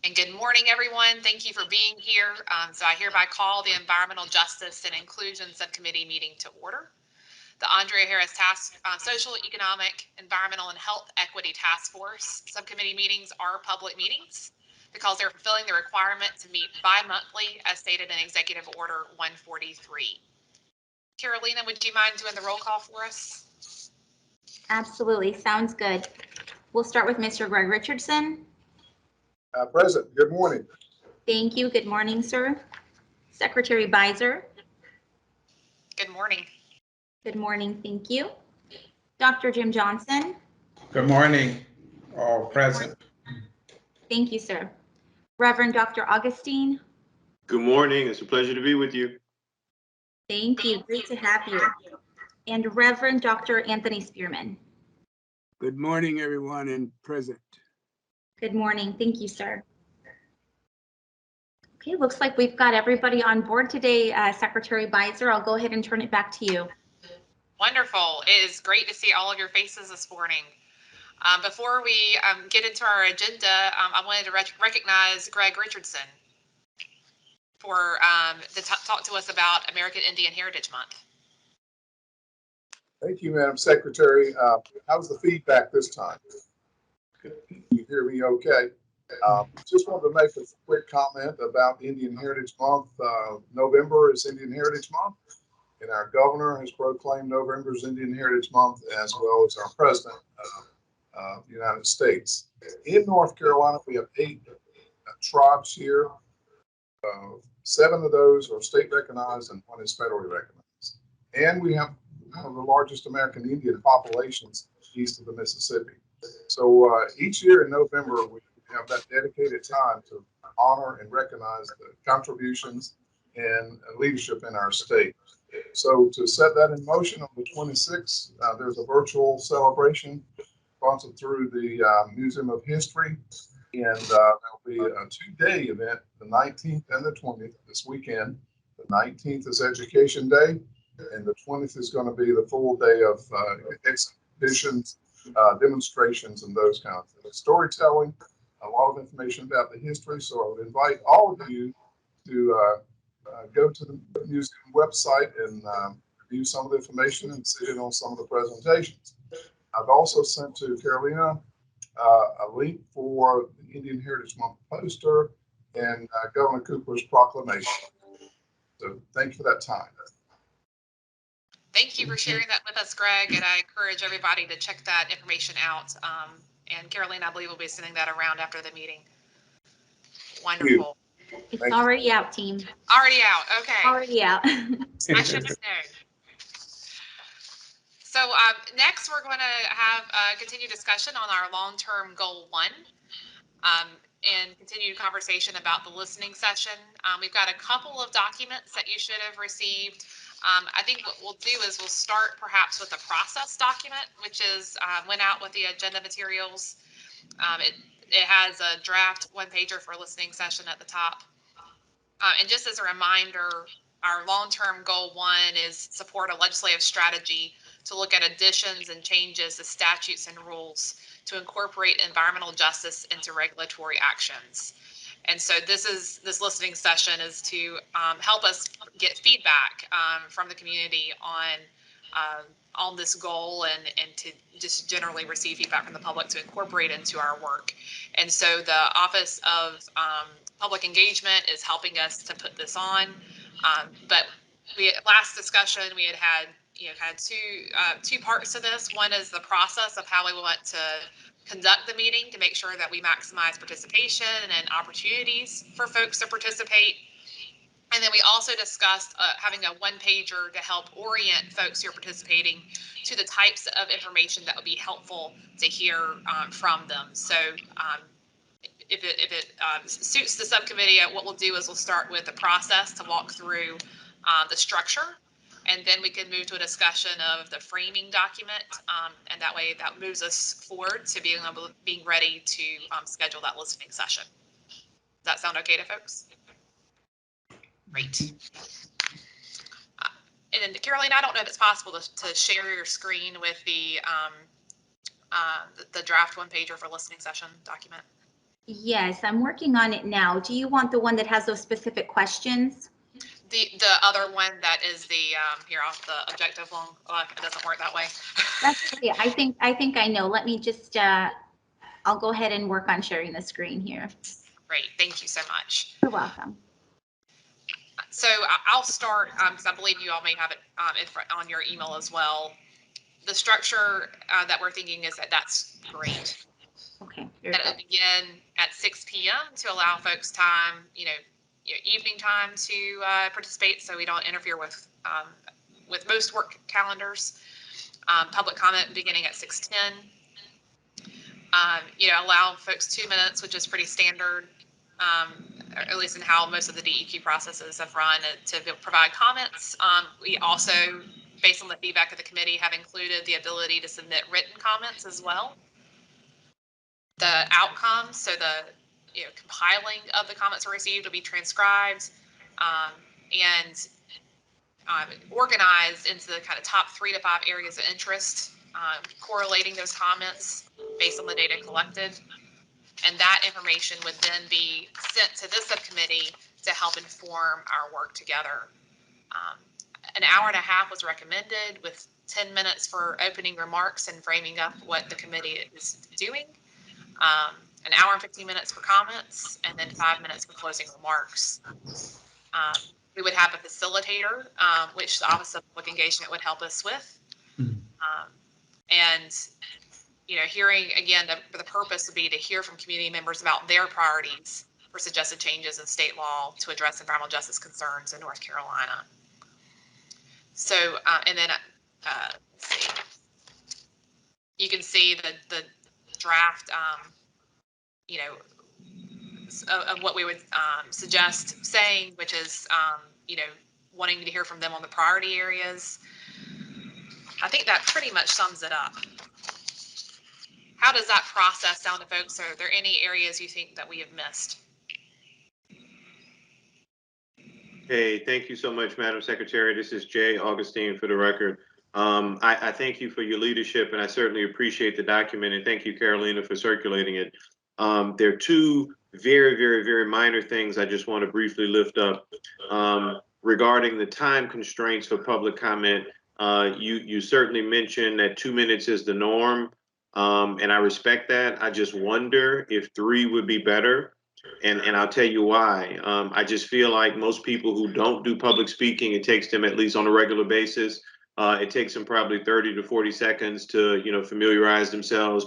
And good morning, everyone. Thank you for being here. So I hereby call the Environmental Justice and Inclusion Subcommittee meeting to order. The Andrea Harris Social, Economic, Environmental, and Health Equity Task Force Subcommittee meetings are public meetings because they're fulfilling the requirement to meet bi-monthly as stated in Executive Order 143. Carolina, would you mind doing the roll call for us? Absolutely. Sounds good. We'll start with Mr. Greg Richardson. Present. Good morning. Thank you. Good morning, sir. Secretary Beiser. Good morning. Good morning. Thank you. Dr. Jim Johnson. Good morning. All present. Thank you, sir. Reverend Dr. Augustine. Good morning. It's a pleasure to be with you. Thank you. Great to have you. And Reverend Dr. Anthony Spearman. Good morning, everyone, and present. Good morning. Thank you, sir. Okay, looks like we've got everybody on board today. Secretary Beiser, I'll go ahead and turn it back to you. Wonderful. It is great to see all of your faces this morning. Before we get into our agenda, I wanted to recognize Greg Richardson for to talk to us about American Indian Heritage Month. Thank you, Madam Secretary. How's the feedback this time? Can you hear me okay? Just wanted to make a quick comment about Indian Heritage Month. November is Indian Heritage Month, and our governor has proclaimed November as Indian Heritage Month, as well as our president of the United States. In North Carolina, we have 8 tribes here. 7 of those are state recognized and 1 is federally recognized. And we have one of the largest American Indian populations east of the Mississippi. So each year in November, we have that dedicated time to honor and recognize the contributions and leadership in our state. So to set that in motion on the 26th, there's a virtual celebration sponsored through the Museum of History. And there'll be a 2-day event, the 19th and the 20th this weekend. The 19th is Education Day, and the 20th is going to be the full day of exhibitions, demonstrations, and those kinds of things. Storytelling, a lot of information about the history. So I would invite all of you to go to the museum website and review some of the information and sit in on some of the presentations. I've also sent to Carolina a link for the Indian Heritage Month poster and Governor Cooper's proclamation. So thank you for that time. Thank you for sharing that with us, Greg, and I encourage everybody to check that information out. And Carolina, I believe, will be sending that around after the meeting. Wonderful. It's already out, team. Already out. Okay. Already out. I should have known. So next, we're going to have a continued discussion on our long-term goal 1 and continued conversation about the listening session. We've got a couple of documents that you should have received. I think what we'll do is we'll start perhaps with the process document, which is went out with the agenda materials. It has a draft 1-pager for listening session at the top. And just as a reminder, our long-term goal 1 is support a legislative strategy to look at additions and changes to statutes and rules to incorporate environmental justice into regulatory actions. And so this listening session is to help us get feedback from the community on this goal and to just generally receive feedback from the public to incorporate into our work. And so the Office of Public Engagement is helping us to put this on. But last discussion we had kind of two parts to this. One is the process of how we want to conduct the meeting to make sure that we maximize participation and opportunities for folks to participate. And then we also discussed having a 1-pager to help orient folks who are participating to the types of information that would be helpful to hear from them. So if it suits the subcommittee, what we'll do is we'll start with the process to walk through the structure, and then we can move to a discussion of the framing document, and that way that moves us forward to being ready to schedule that listening session. Does that sound okay to folks? Great. And then Caroline, I don't know if it's possible to share your screen with the draft 1-pager for listening session document. Yes, I'm working on it now. Do you want the one that has those specific questions? The other one that is the here off the objective long, it doesn't work that way. That's okay. I think I know. Let me just I'll go ahead and work on sharing the screen here. Great, thank you so much. You're welcome. So I'll start because I believe you all may have it on your email as well. The structure that we're thinking is that's great. Okay. Very That good. it'll begin at 6 p.m. to allow folks time, evening time to participate, so we don't interfere with most work calendars. Public comment beginning at 6:10. Allow folks 2 minutes, which is pretty standard, at least in how most of the DEQ processes have run, to provide comments. We also, based on the feedback of the committee, have included the ability to submit written comments as well. The outcomes, so the compiling of the comments received will be transcribed and organized into the kind of top 3 to 5 areas of interest, correlating those comments based on the data collected. And that information would then be sent to this subcommittee to help inform our work together. An hour and a half was recommended, with 10 minutes for opening remarks and framing up what the committee is doing. An hour and 15 minutes for comments, and then 5 minutes for closing remarks. We would have a facilitator, which the Office of Public Engagement would help us with. And hearing again, the purpose would be to hear from community members about their priorities for suggested changes in state law to address environmental justice concerns in North Carolina. So, and then let's see. You can see the draft, of what we would suggest saying, which is, wanting to hear from them on the priority areas. I think that pretty much sums it up. How does that process sound to folks? Are there any areas you think that we have missed? Hey, thank you so much, Madam Secretary. This is Jay Augustine for the record. I thank you for your leadership, and I certainly appreciate the document, and thank you, Carolina, for circulating it. There are 2 very, very, very minor things I just want to briefly lift up. Regarding the time constraints for public comment, you certainly mentioned that 2 minutes is the norm, and I respect that. I just wonder if 3 would be better. And I'll tell you why. I just feel like most people who don't do public speaking, it takes them, at least on a regular basis, it takes them probably 30 to 40 seconds to, familiarize themselves.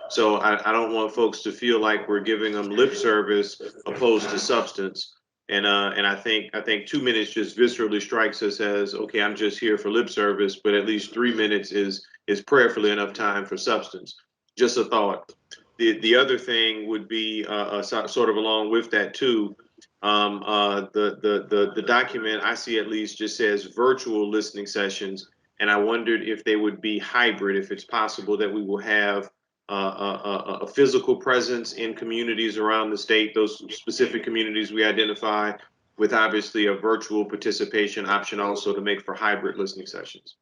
So I don't want folks to feel like we're giving them lip service opposed to substance. And I think 2 minutes just viscerally strikes us as, okay, I'm just here for lip service, but at least 3 minutes is prayerfully enough time for substance. Just a thought. The other thing would be sort of along with that too. The document I see at least just says virtual listening sessions, and I wondered if they would be hybrid, if it's possible that we will have a physical presence in communities around the state, those specific communities we identify, with obviously a virtual participation option also to make for hybrid listening sessions.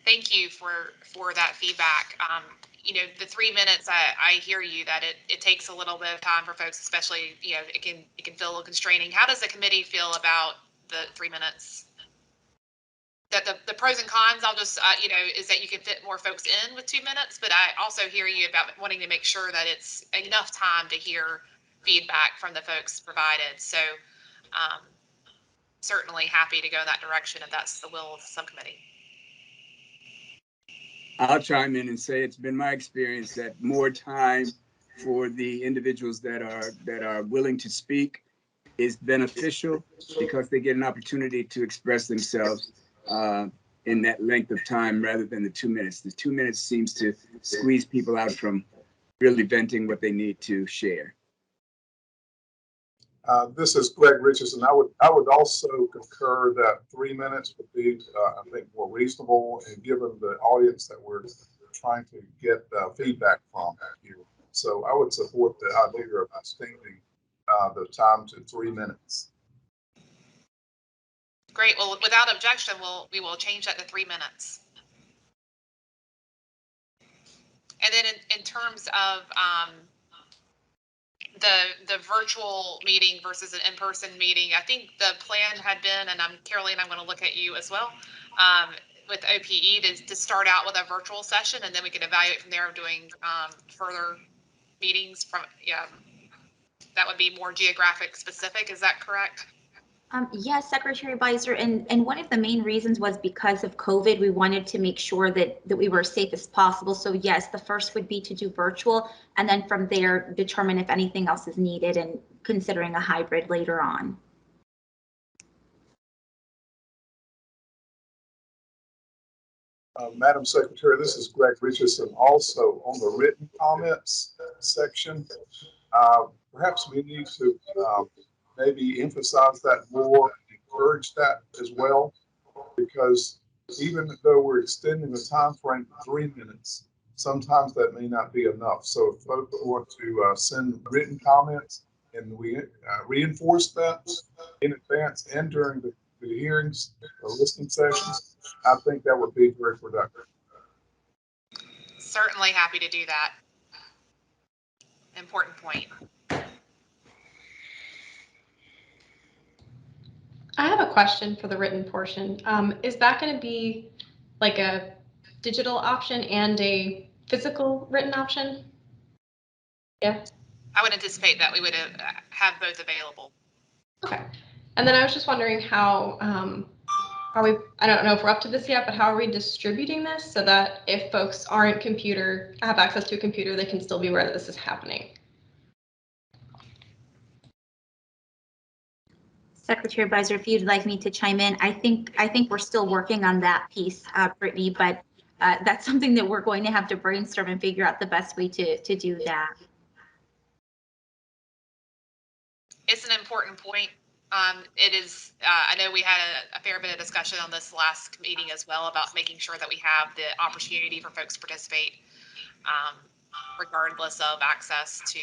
Thank you for that feedback. The 3 minutes, I hear you that it takes a little bit of time for folks, especially, it can feel a little constraining. How does the committee feel about the 3 minutes? That the pros and cons, I'll just, is that you can fit more folks in with 2 minutes, but I also hear you about wanting to make sure that it's enough time to hear feedback from the folks provided. So certainly happy to go in that direction if that's the will of the subcommittee. I'll chime in and say it's been my experience that more time for the individuals that are willing to speak is beneficial, because they get an opportunity to express themselves in that length of time rather than the 2 minutes. The 2 minutes seems to squeeze people out from really venting what they need to share. This is Greg Richardson. I would also concur that 3 minutes would be, I think, more reasonable, and given the audience that we're trying to get feedback from here. So I would support the idea of extending the time to 3 minutes. Great. Well, without objection, we will change that to 3 minutes. And then in terms of the virtual meeting versus an in-person meeting, I think the plan had been, and Caroline, I'm going to look at you as well, with OPE to start out with a virtual session, and then we can evaluate from there of doing further meetings from, yeah, that would be more geographic specific. Is that correct? Yes, Secretary Advisor, and one of the main reasons was because of COVID, we wanted to make sure that we were as safe as possible. So yes, the first would be to do virtual, and then from there, determine if anything else is needed and considering a hybrid later on. Madam Secretary, this is Greg Richardson. Also on the written comments section, perhaps we need to maybe emphasize that more, encourage that as well, because even though we're extending the time frame to 3 minutes, sometimes that may not be enough. So if folks want to send written comments and we reinforce that in advance and during the hearings or listening sessions, I think that would be very productive. Certainly happy to do that. Important point. I have a question for the written portion. Is that going to be like a digital option and a physical written option? Yeah. I would anticipate that we would have both available. Okay. And then I was just wondering how are we, I don't know if we're up to this yet, but how are we distributing this so that if folks have access to a computer, they can still be aware that this is happening? Secretary Advisor, if you'd like me to chime in, I think we're still working on that piece, Brittany, but that's something that we're going to have to brainstorm and figure out the best way to do that. It's an important point. It is, I know we had a fair bit of discussion on this last meeting as well about making sure that we have the opportunity for folks to participate regardless of access to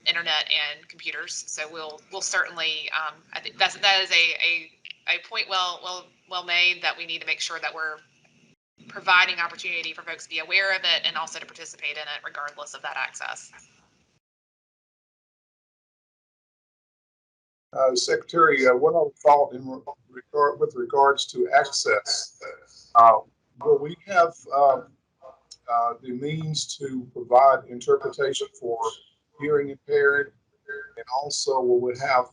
internet and computers. So we'll certainly, I think that is a point well made, that we need to make sure that we're providing opportunity for folks to be aware of it and also to participate in it regardless of that access. Secretary, what I thought with regards to access, will we have the means to provide interpretation for hearing impaired, and also will we have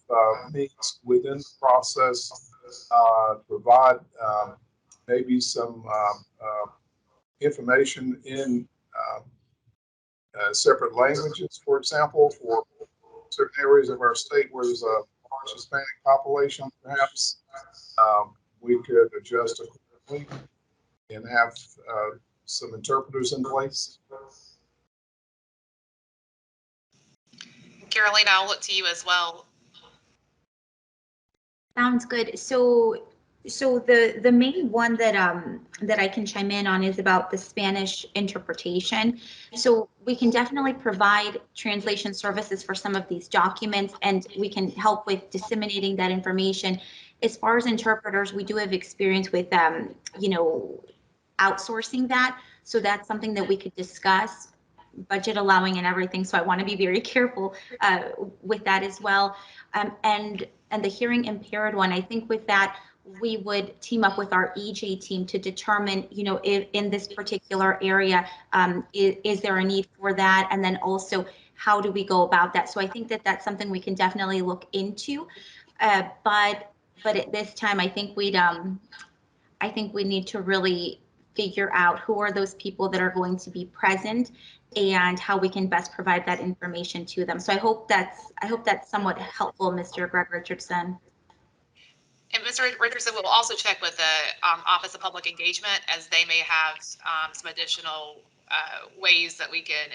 means within the process to provide maybe some information in separate languages, for example, for certain areas of our state where there's a large Hispanic population, perhaps we could adjust accordingly and have some interpreters in place. Carolina, I'll look to you as well. Sounds good. So the main one that I can chime in on is about the Spanish interpretation. So we can definitely provide translation services for some of these documents, and we can help with disseminating that information. As far as interpreters, we do have experience with outsourcing that. So that's something that we could discuss, budget allowing and everything. So I want to be very careful with that as well. And the hearing impaired one, I think with that, we would team up with our EJ team to determine, if in this particular area, is there a need for that? And then also, how do we go about that? So I think that that's something we can definitely look into. But at this time, I think we need to really figure out who are those people that are going to be present and how we can best provide that information to them. So I hope that's somewhat helpful, Mr. Greg Richardson. And Mr. Richardson, we'll also check with the Office of Public Engagement, as they may have some additional ways that we can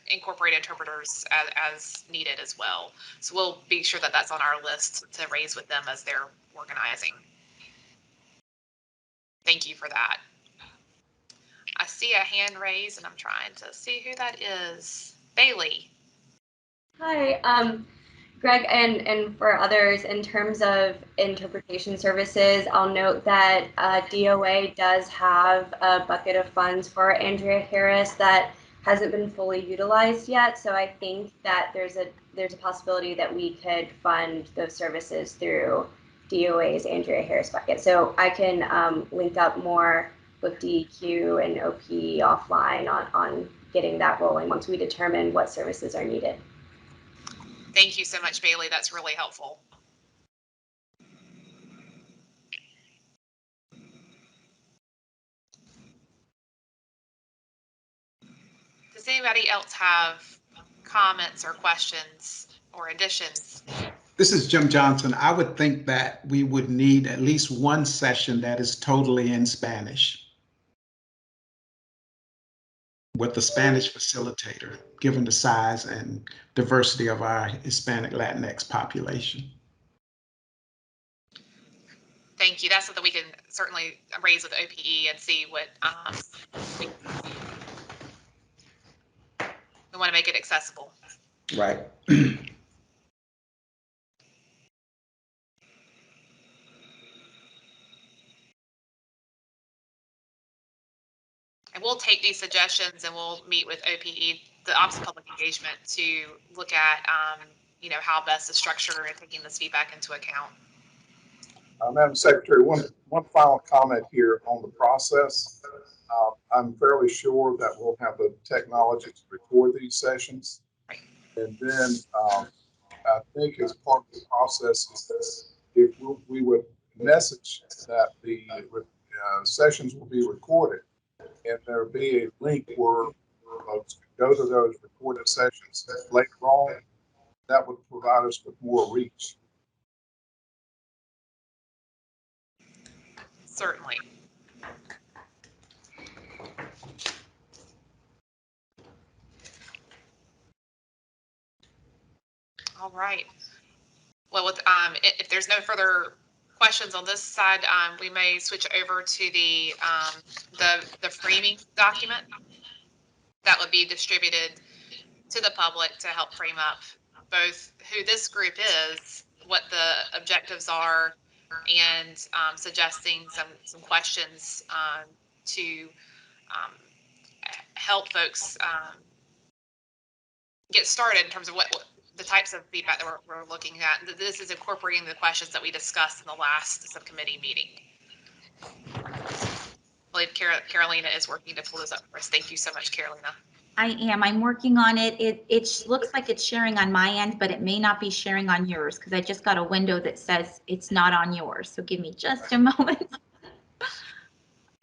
incorporate interpreters as needed as well. So we'll be sure that that's on our list to raise with them as they're organizing. Thank you for that. I see a hand raised and I'm trying to see who that is. Bailey. Hi. Greg, and for others, in terms of interpretation services, I'll note that DOA does have a bucket of funds for Andrea Harris that hasn't been fully utilized yet. So I think that there's a possibility that we could fund those services through DOA's Andrea Harris bucket. So I can link up more with DEQ and OP offline on getting that rolling once we determine what services are needed. Thank you so much, Bailey. That's really helpful. Does anybody else have comments or questions or additions? This is Jim Johnson. I would think that we would need at least one session that is totally in Spanish with the Spanish facilitator, given the size and diversity of our Hispanic Latinx population. Thank you. That's something we can certainly raise with OPE and see what we want to make it accessible. Right. And we'll take these suggestions and we'll meet with OPE, the Office of Public Engagement, to look at, how best to structure and taking this feedback into account. Madam Secretary, one final comment here on the process. I'm fairly sure that we'll have the technology to record these sessions. Right. And then I think as part of the process, if we would message that the sessions will be recorded, and there will be a link where folks can go to those recorded sessions later on, that would provide us with more reach. Certainly. All right. Well, if there's no further questions on this side, we may switch over to the framing document that would be distributed to the public to help frame up both who this group is, what the objectives are, and suggesting some questions to help folks get started in terms of what the types of feedback that we're looking at. This is incorporating the questions that we discussed in the last subcommittee meeting. I believe Carolina is working to pull this up for us. Thank you so much, Carolina. I am. I'm working on it. It looks like it's sharing on my end, but it may not be sharing on yours because I just got a window that says it's not on yours. So give me just a moment.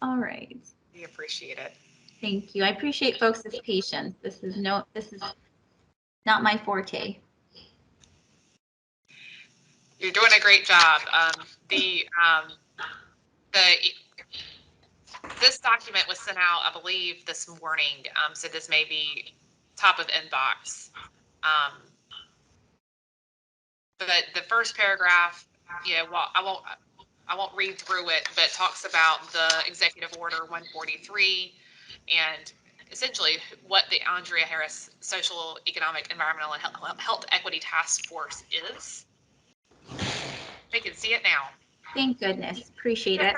All right. We appreciate it. Thank you. I appreciate folks' patience. This is not my forte. You're doing a great job. This document was sent out, I believe, this morning. So this may be top of inbox. But the first paragraph, well, I won't read through it, but it talks about the Executive Order 143 and essentially what the Andrea Harris Social, Economic, Environmental, and Health Equity Task Force is. They can see it now. Thank goodness. Appreciate it.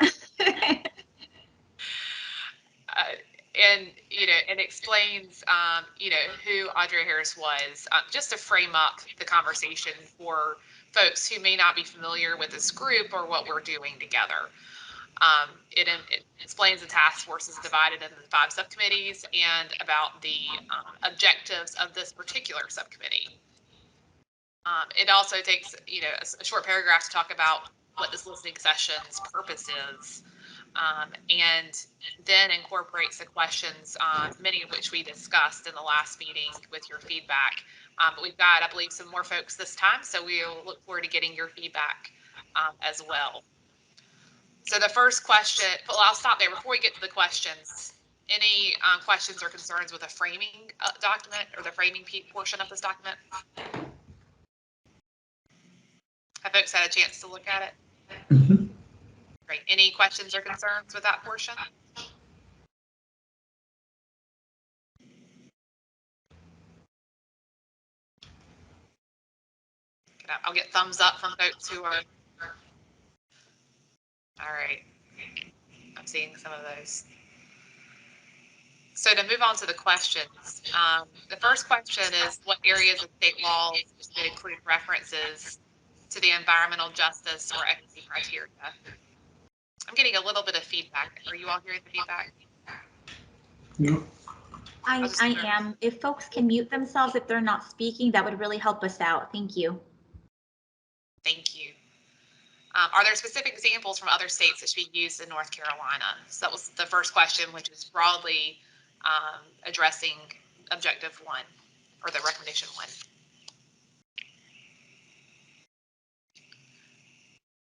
And and explains who Andrea Harris was, just to frame up the conversation for folks who may not be familiar with this group or what we're doing together. It explains the task force is divided into 5 subcommittees and about the objectives of this particular subcommittee. It also takes a short paragraph to talk about what this listening session's purpose is. And then incorporates the questions, many of which we discussed in the last meeting with your feedback. But we've got, I believe, some more folks this time, so we'll look forward to getting your feedback as well. So the first question, well, I'll stop there. Before we get to the questions, any questions or concerns with the framing document or the framing portion of this document? Have folks had a chance to look at it? Mm-hmm. Great. Any questions or concerns with that portion? I'll get thumbs up from folks who are. All right. I'm seeing some of those. So to move on to the questions, the first question is what areas of state laws should include references to the environmental justice or equity criteria? I'm getting a little bit of feedback. Are you all hearing the feedback? No. I am. If folks can mute themselves if they're not speaking, that would really help us out. Thank you. Thank you. Are there specific examples from other states that should be used in North Carolina? So that was the first question, which is broadly addressing objective 1 or the recommendation 1.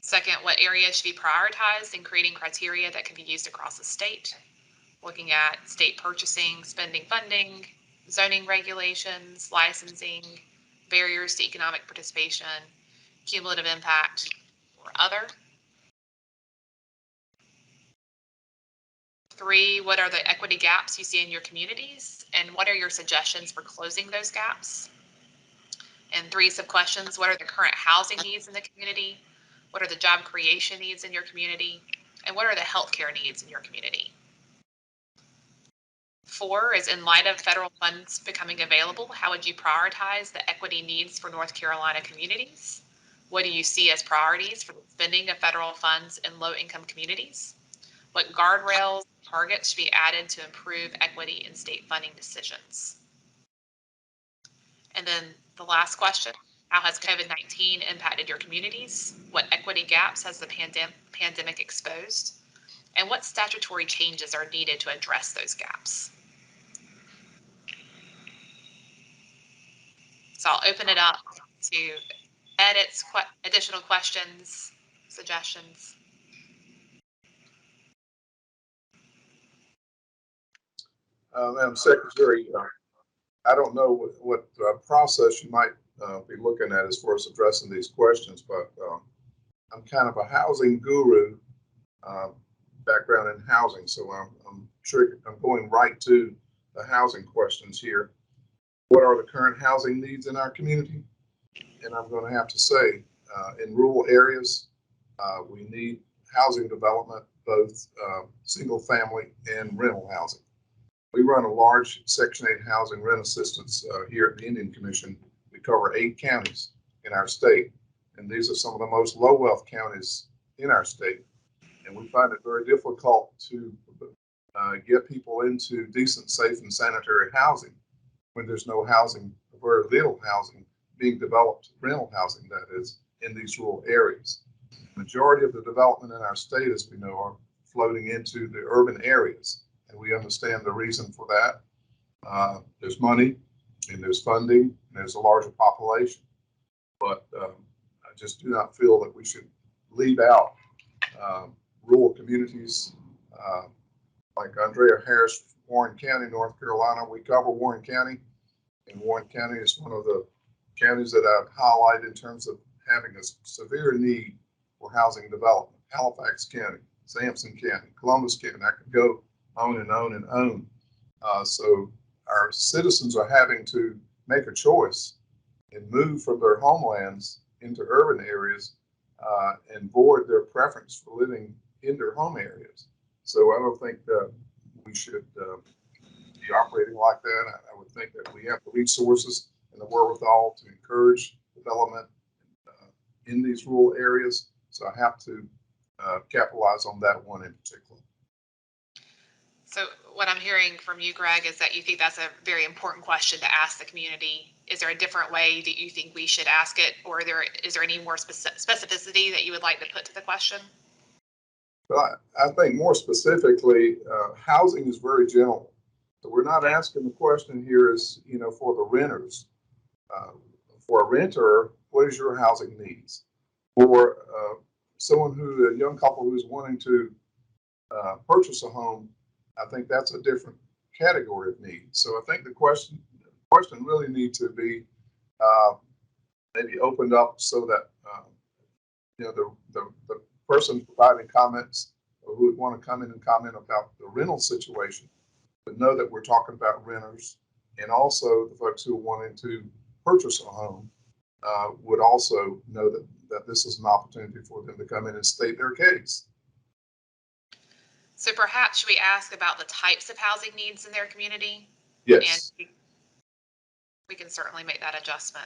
Second, what areas should be prioritized in creating criteria that can be used across the state? Looking at state purchasing, spending funding, zoning regulations, licensing, barriers to economic participation, cumulative impact, or other. 3, what are the equity gaps you see in your communities? And what are your suggestions for closing those gaps? And 3 sub-questions, what are the current housing needs in the community? What are the job creation needs in your community? And what are the healthcare needs in your community? 4 is, in light of federal funds becoming available, how would you prioritize the equity needs for North Carolina communities? What do you see as priorities for the spending of federal funds in low-income communities? What guardrails, targets should be added to improve equity in state funding decisions? And then the last question, how has COVID-19 impacted your communities? What equity gaps has the pandemic exposed? And what statutory changes are needed to address those gaps? So I'll open it up to edits, additional questions, suggestions. Madam Secretary, I don't know what process you might be looking at as far as addressing these questions, but I'm kind of a housing guru, background in housing, so I'm sure I'm going right to the housing questions here. What are the current housing needs in our community? And I'm going to have to say, in rural areas, we need housing development, both single family and rental housing. We run a large Section 8 housing rent assistance here at the Indian Commission. We cover 8 counties in our state, and these are some of the most low wealth counties in our state. And we find it very difficult to get people into decent, safe, and sanitary housing when there's no housing, very little housing being developed, rental housing that is, in these rural areas. The majority of the development in our state, as we know, are floating into the urban areas, and we understand the reason for that. There's money, and there's funding, and there's a larger population. But I just do not feel that we should leave out rural communities like Andrea Harris, Warren County, North Carolina. We cover Warren County, and Warren County is one of the counties that I've highlighted in terms of having a severe need for housing development. Halifax County, Sampson County, Columbus County, I could go on and on and on. So our citizens are having to make a choice and move from their homelands into urban areas and void their preference for living in their home areas. So I don't think that we should be operating like that. I would think that we have the resources and the wherewithal to encourage development in these rural areas. So I have to capitalize on that one in particular. So what I'm hearing from you, Greg, is that you think that's a very important question to ask the community. Is there a different way that you think we should ask it, or is there any more specificity that you would like to put to the question? Well, I think more specifically, housing is very general. So we're not asking the question here is, for the renters. For a renter, what is your housing needs? For someone a young couple who's wanting to purchase a home, I think that's a different category of need. So I think the question really needs to be maybe opened up so that the person providing comments or who would want to come in and comment about the rental situation would know that we're talking about renters, and also the folks who are wanting to purchase a home would also know that this is an opportunity for them to come in and state their case. So perhaps should we ask about the types of housing needs in their community? Yes. And we can certainly make that adjustment.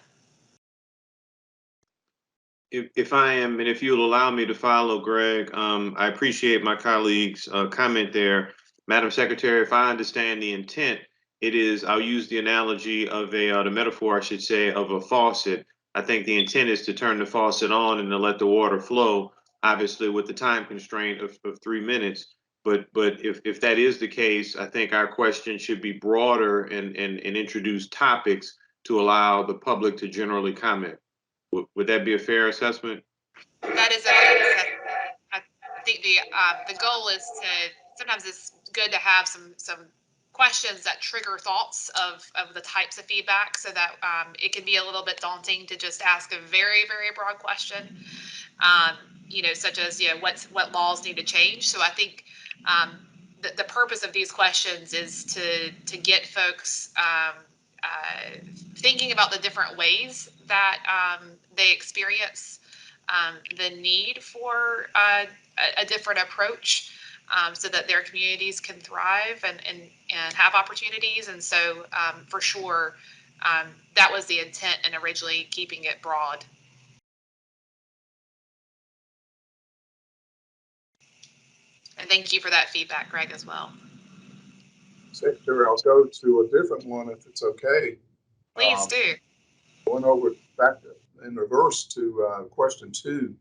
If I am, and if you'll allow me to follow Greg, I appreciate my colleague's comment there. Madam Secretary, if I understand the intent, it is, I'll use the analogy of the metaphor, I should say, of a faucet. I think the intent is to turn the faucet on and to let the water flow, obviously with the time constraint of 3 minutes. But if that is the case, I think our question should be broader and introduce topics to allow the public to generally comment. Would that be a fair assessment? That is a fair assessment. I think the goal is to, sometimes it's good to have some questions that trigger thoughts of the types of feedback, so that it can be a little bit daunting to just ask a very, very broad question, such as, what laws need to change. So I think the purpose of these questions is to get folks thinking about the different ways that they experience the need for a different approach, so that their communities can thrive and have opportunities. And so for sure, that was the intent in originally keeping it broad. And thank you for that feedback, Greg, as well. Secretary, I'll go to a different one if it's okay. Please do. Going over back in reverse to question 2.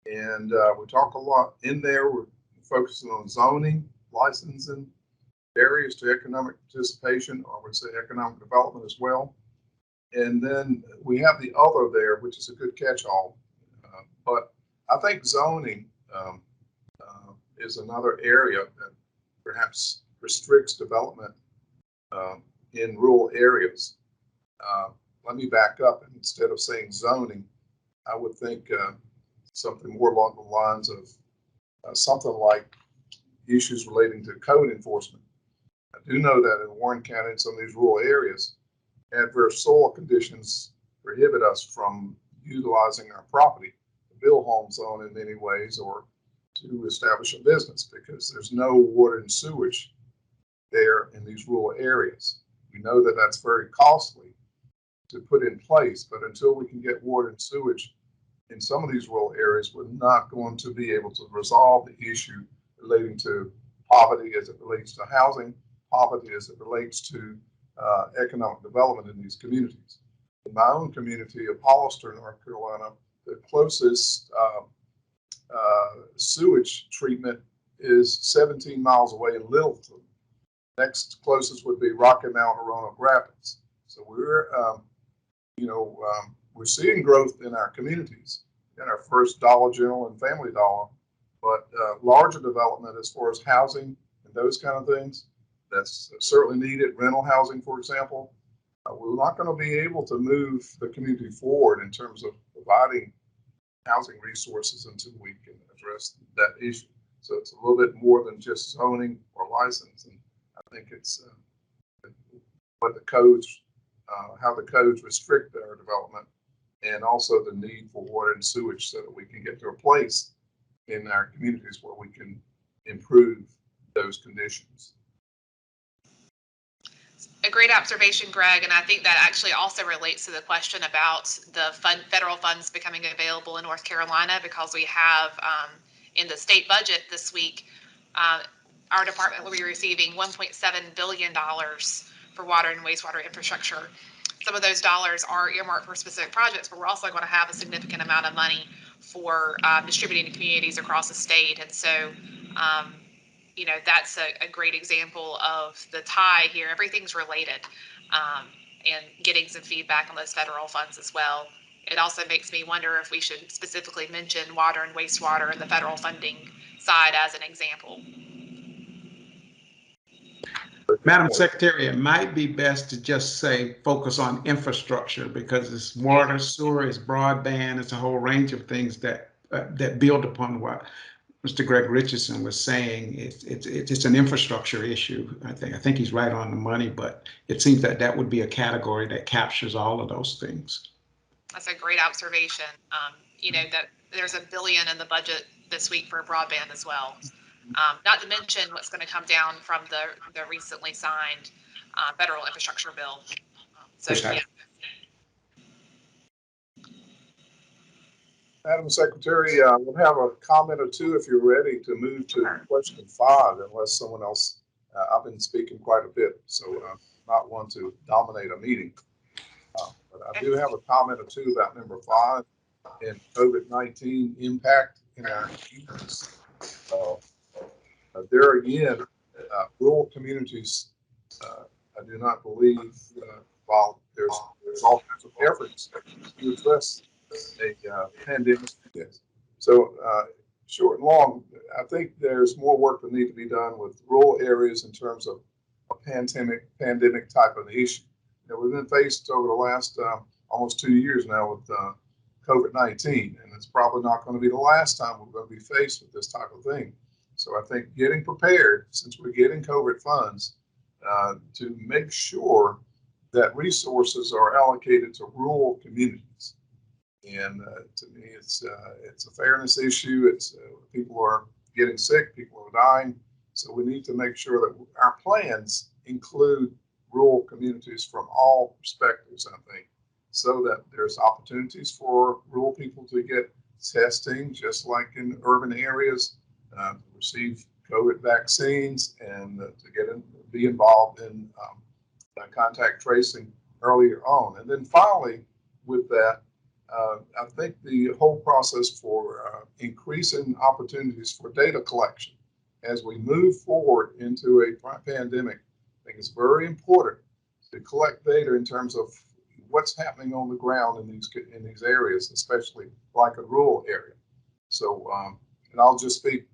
And we talk a lot in there. We're focusing on zoning, licensing, barriers to economic participation, or I would say economic development as well. And then we have the other there, which is a good catch-all. But I think zoning is another area that perhaps restricts development in rural areas. Let me back up. And instead of saying zoning, I would think something more along the lines of something like issues relating to code enforcement. I do know that in Warren County and some of these rural areas, adverse soil conditions prohibit us from utilizing our property to build homes on in many ways, or to establish a business, because there's no water and sewage there in these rural areas. We know that that's very costly to put in place, but until we can get water and sewage in some of these rural areas, we're not going to be able to resolve the issue relating to poverty as it relates to housing, poverty as it relates to economic development in these communities. In my own community of Hollister, North Carolina, the closest sewage treatment is 17 miles away in Littleton. Next closest would be Rocky Mount or Roanoke Rapids. So we're seeing growth in our communities, in our First, Dollar General, and Family Dollar, but larger development as far as housing and those kind of things, that's certainly needed. Rental housing, for example, we're not going to be able to move the community forward in terms of providing housing resources until we can address that issue. So it's a little bit more than just zoning or licensing. I think it's what the codes, how the codes restrict our development, and also the need for water and sewage, so that we can get to a place in our communities where we can improve those conditions. A great observation, Greg, and I think that actually also relates to the question about the federal funds becoming available in North Carolina, because we have in the state budget this week, our department will be receiving $1.7 billion for water and wastewater infrastructure. Some of those dollars are earmarked for specific projects, but we're also going to have a significant amount of money for distributing to communities across the state. And so that's a great example of the tie here. Everything's related, and getting some feedback on those federal funds as well. It also makes me wonder if we should specifically mention water and wastewater and the federal funding side as an example. Madam Secretary, it might be best to just say focus on infrastructure, because it's water, sewer, it's broadband, it's a whole range of things that build upon what Mr. Greg Richardson was saying. It's an infrastructure issue. I think he's right on the money, but it seems that would be a category that captures all of those things. That's a great observation. That there's $1 billion in the budget this week for broadband as well. Not to mention what's going to come down from the recently signed federal infrastructure bill. So Precisely. yeah. Madam Secretary, we'll have a comment or two if you're ready to move to question 5, unless someone else, I've been speaking quite a bit, so not one to dominate a meeting. But I do have a comment or two about number 5 and COVID-19 impact in our communities. There again, rural communities, I do not believe, while there's all kinds of efforts to address a pandemic. So short and long, I think there's more work that need to be done with rural areas in terms of a pandemic type of issue. We've been faced over the last almost 2 years now with COVID-19, and it's probably not going to be the last time we're going to be faced with this type of thing. So I think getting prepared, since we're getting COVID funds, to make sure that resources are allocated to rural communities. And to me, it's a fairness issue. It's people are getting sick, people are dying, so we need to make sure that our plans include rural communities from all perspectives, I think, so that there's opportunities for rural people to get testing, just like in urban areas, to receive COVID vaccines and to be involved in contact tracing earlier on. And then finally, with that, I think the whole process for increasing opportunities for data collection as we move forward into a pandemic, I think it's very important to collect data in terms of what's happening on the ground in these areas, especially like a rural area. So, and I'll just speak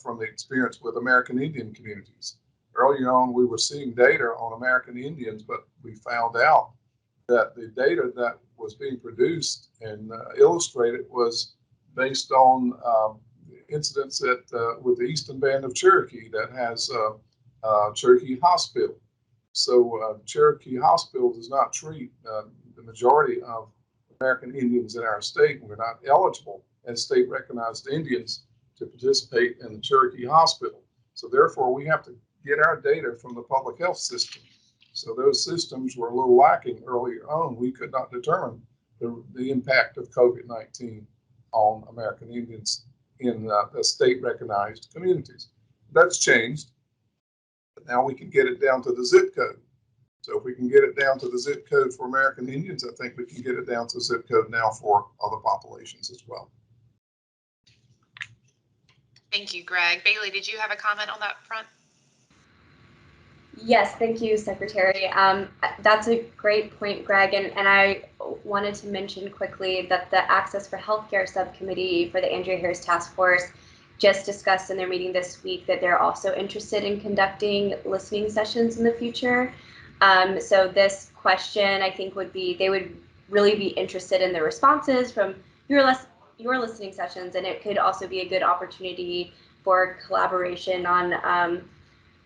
from the experience with American Indian communities. Early on, we were seeing data on American Indians, but we found out that the data that was being produced and illustrated was based on incidents with the Eastern Band of Cherokee that has Cherokee Hospital. So Cherokee Hospital does not treat the majority of American Indians in our state. We're not eligible as state recognized Indians to participate in the Cherokee Hospital. So therefore, we have to get our data from the public health system. So those systems were a little lacking earlier on. We could not determine the impact of COVID-19 on American Indians in the state recognized communities. That's changed. But now we can get it down to the zip code. So if we can get it down to the zip code for American Indians, I think we can get it down to zip code now for other populations as well. Thank you, Greg. Bailey, did you have a comment on that front? Yes, thank you, Secretary. That's a great point, Greg. And I wanted to mention quickly that the Access for Healthcare Subcommittee for the Andrea Harris Task Force just discussed in their meeting this week that they're also interested in conducting listening sessions in the future. So this question, I think, they would really be interested in the responses from your listening sessions, and it could also be a good opportunity for collaboration on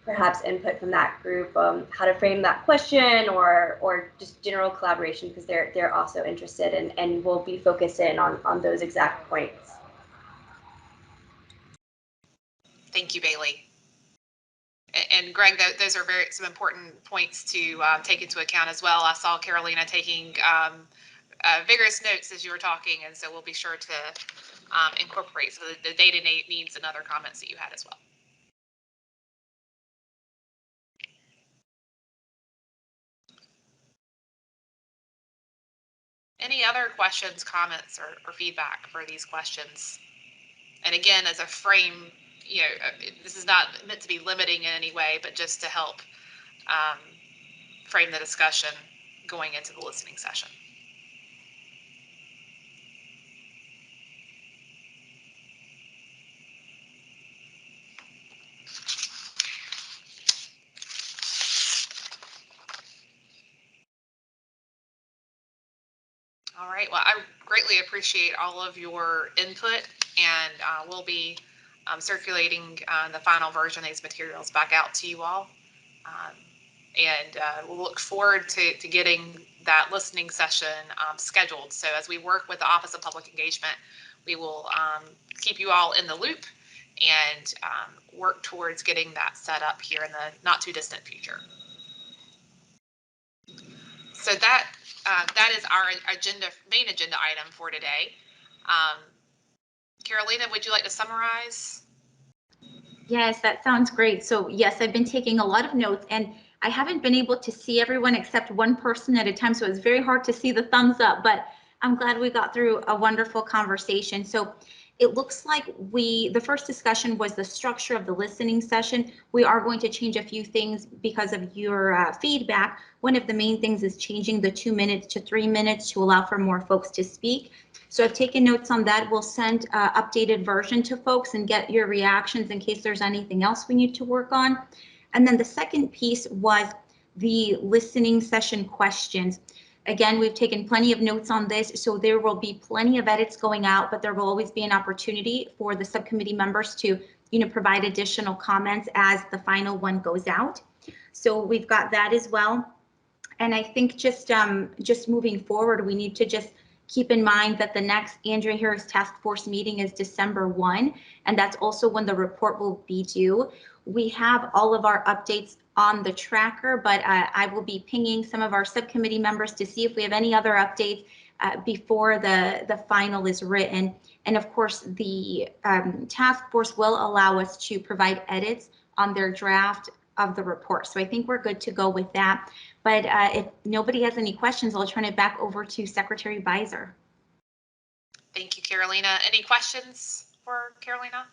perhaps input from that group, how to frame that question, or just general collaboration, because they're also interested and will be focused in on those exact points. Thank you, Bailey. And Greg, those are some important points to take into account as well. I saw Carolina taking vigorous notes as you were talking, and so we'll be sure to incorporate some of the data needs and other comments that you had as well. Any other questions, comments, or feedback for these questions? And again, as a frame, this is not meant to be limiting in any way, but just to help frame the discussion going into the listening session. All right, well, I greatly appreciate all of your input, and we'll be circulating the final version of these materials back out to you all. And we'll look forward to getting that listening session scheduled. So as we work with the Office of Public Engagement, we will keep you all in the loop and work towards getting that set up here in the not too distant future. So that is our main agenda item for today. Carolina, would you like to summarize? Yes, that sounds great. So yes, I've been taking a lot of notes, and I haven't been able to see everyone except one person at a time. So it's very hard to see the thumbs up, but I'm glad we got through a wonderful conversation. So it looks like the first discussion was the structure of the listening session. We are going to change a few things because of your feedback. One of the main things is changing the 2 minutes to 3 minutes to allow for more folks to speak. So I've taken notes on that. We'll send an updated version to folks and get your reactions in case there's anything else we need to work on. And then the second piece was the listening session questions. Again, we've taken plenty of notes on this, so there will be plenty of edits going out, but there will always be an opportunity for the subcommittee members to, provide additional comments as the final one goes out. So we've got that as well. And I think just moving forward, we need to just keep in mind that the next Andrea Harris Task Force meeting is December 1, and that's also when the report will be due. We have all of our updates on the tracker, but I will be pinging some of our subcommittee members to see if we have any other updates before the final is written. And of course, the task force will allow us to provide edits on their draft of the report. So I think we're good to go with that. But if nobody has any questions, I'll turn it back over to Secretary Beiser. Thank you, Carolina. Any questions for Carolina?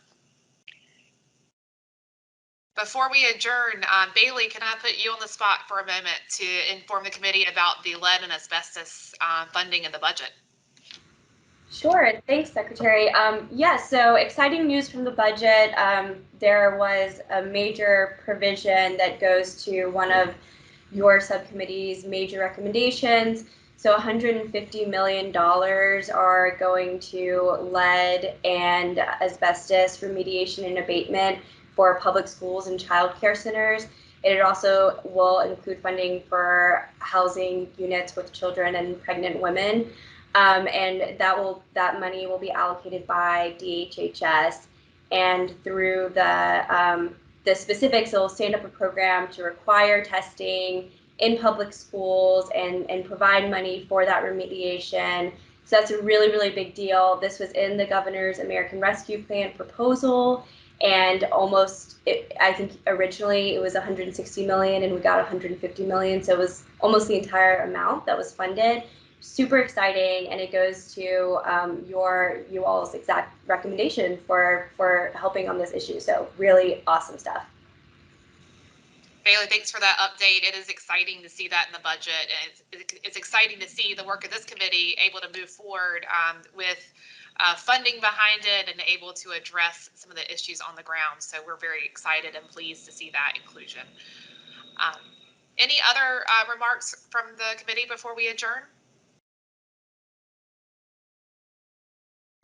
Before we adjourn, Bailey, can I put you on the spot for a moment to inform the committee about the lead and asbestos funding in the budget? Sure. Thanks, Secretary. So exciting news from the budget. There was a major provision that goes to one of your subcommittee's major recommendations. So $150 million are going to lead and asbestos remediation and abatement for public schools and child care centers. It also will include funding for housing units with children and pregnant women. And that money will be allocated by DHHS, and through the specifics, it will stand up a program to require testing in public schools and provide money for that remediation. So that's a really, really big deal. This was in the governor's American Rescue Plan proposal, and I think originally it was 160 million and we got 150 million. So it was almost the entire amount that was funded. Super exciting, and it goes to you all's exact recommendation for helping on this issue. So really awesome stuff. Bailey, thanks for that update. It is exciting to see that in the budget, and it's exciting to see the work of this committee able to move forward with funding behind it and able to address some of the issues on the ground. So we're very excited and pleased to see that inclusion. Any other remarks from the committee before we adjourn?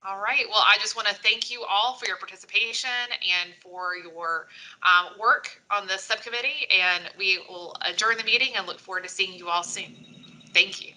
All right. Well, I just want to thank you all for your participation and for your work on this subcommittee, and we will adjourn the meeting and look forward to seeing you all soon. Thank you.